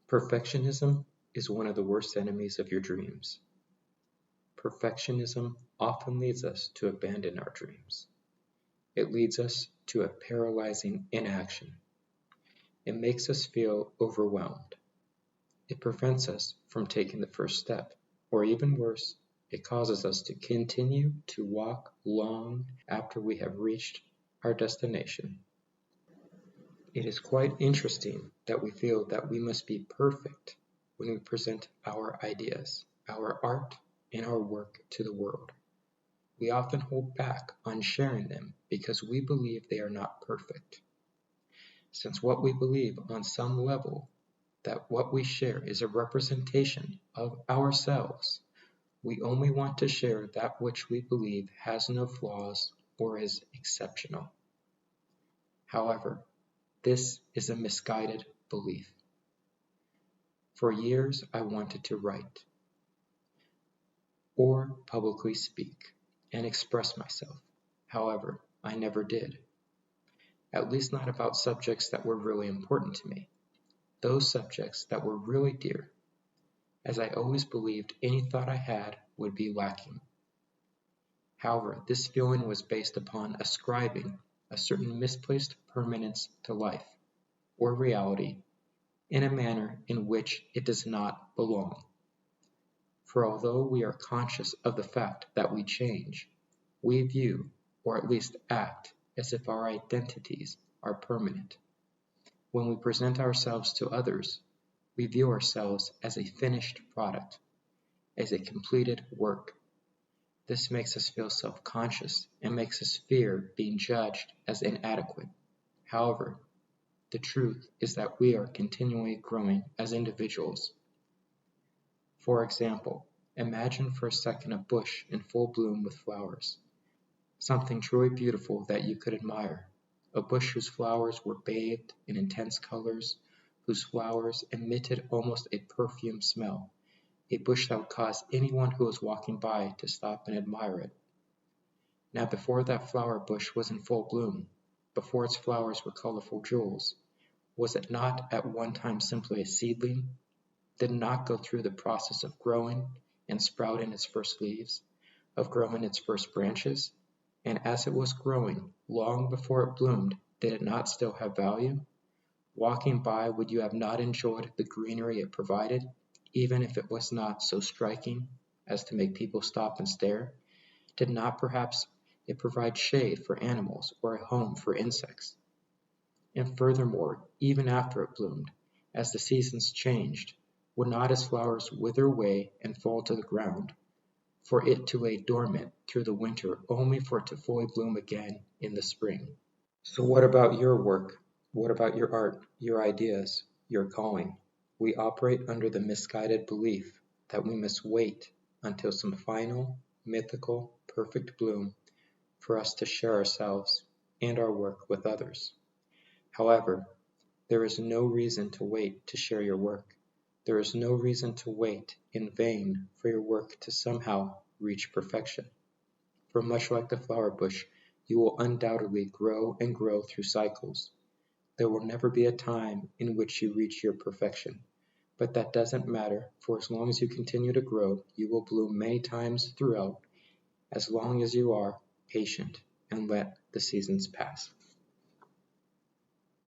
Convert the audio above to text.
Perfectionism is one of the worst enemies of your dreams. Perfectionism often leads us to abandon our dreams. It leads us to a paralyzing inaction. It makes us feel overwhelmed. It prevents us from taking the first step, or even worse, it causes us to continue to walk long after we have reached our destination. It is quite interesting that we feel that we must be perfect when we present our ideas, our art, and our work to the world. We often hold back on sharing them because we believe they are not perfect. Since what we believe on some level that what we share is a representation of ourselves, we only want to share that which we believe has no flaws or is exceptional. However, this is a misguided belief. For years, I wanted to write or publicly speak and express myself. However, I never did. At least not about subjects that were really important to me, those subjects that were really dear, as I always believed any thought I had would be lacking. However, this feeling was based upon ascribing a certain misplaced permanence to life, or reality, in a manner in which it does not belong. For although we are conscious of the fact that we change, we view, or at least act, as if our identities are permanent. When we present ourselves to others, we view ourselves as a finished product, as a completed work. This makes us feel self-conscious and makes us fear being judged as inadequate. However, the truth is that we are continually growing as individuals. For example, imagine for a second a bush in full bloom with flowers, something truly beautiful that you could admire, a bush whose flowers were bathed in intense colors, whose flowers emitted almost a perfume smell, a bush that would cause anyone who was walking by to stop and admire it. Now before that flower bush was in full bloom, before its flowers were colorful jewels, was it not at one time simply a seedling? Did it not go through the process of growing and sprouting its first leaves, of growing its first branches? And as it was growing, long before it bloomed, did it not still have value? Walking by, would you have not enjoyed the greenery it provided, even if it was not so striking as to make people stop and stare? Did not perhaps it provide shade for animals or a home for insects? And furthermore, even after it bloomed, as the seasons changed, would not its flowers wither away and fall to the ground, for it to lay dormant through the winter only for it to fully bloom again in the spring? So what about your work? What about your art, your ideas, your calling? We operate under the misguided belief that we must wait until some final, mythical, perfect bloom for us to share ourselves and our work with others. However, there is no reason to wait to share your work. There is no reason to wait in vain for your work to somehow reach perfection. For much like the flower bush, you will undoubtedly grow and grow through cycles. There will never be a time in which you reach your perfection. But that doesn't matter, for as long as you continue to grow, you will bloom many times throughout, as long as you are patient and let the seasons pass.